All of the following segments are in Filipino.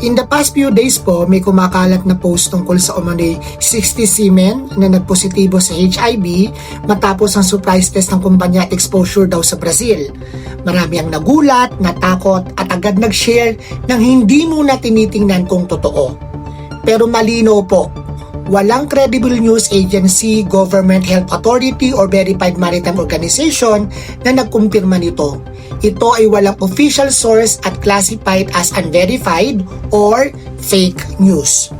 In the past few days po, may kumakalat na post tungkol sa umano'y 60 seamen na nagpositibo sa HIV matapos ang surprise test ng kumpanya at exposure daw sa Brazil. Marami ang nagulat, natakot at agad nag-share nang hindi muna tinitingnan kung totoo. Pero malinaw po, walang credible news agency, government health authority or verified maritime organization na nagkumpirma nito. Ito ay walang official source at classified as unverified or fake news.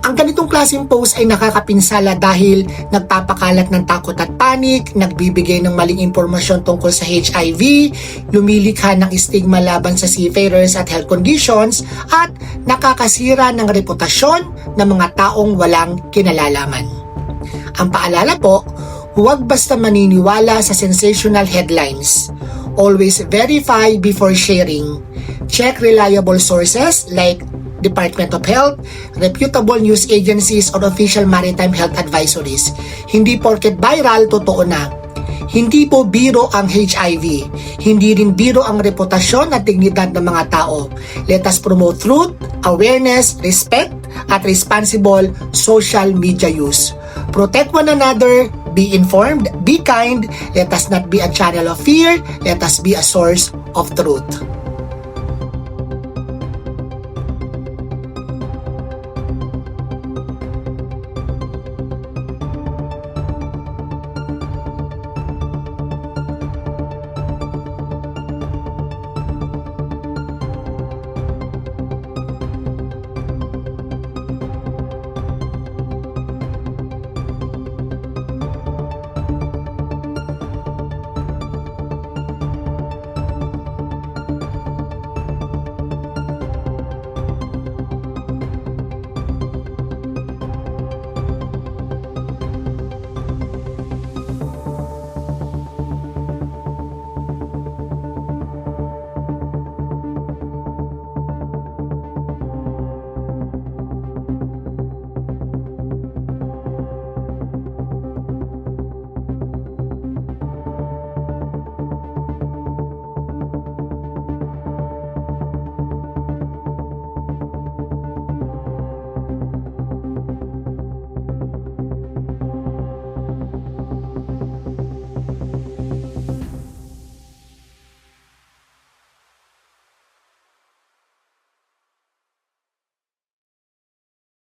Ang ganitong klaseng post ay nakakapinsala dahil nagpapakalat ng takot at panik, nagbibigay ng maling impormasyon tungkol sa HIV, lumilikha ng stigma laban sa seafarers at health conditions, at nakakasira ng reputasyon ng mga taong walang kinalalaman. Ang paalala po, huwag basta maniniwala sa sensational headlines. Always verify before sharing. Check reliable sources like Department of Health, reputable news agencies or official maritime health advisories. Hindi porket viral, totoo na. Hindi po biro ang HIV. Hindi rin biro ang reputasyon at dignidad ng mga tao. Let us promote truth, awareness, respect, at responsible social media use. Protect one another, be informed, be kind, let us not be a channel of fear, let us be a source of truth.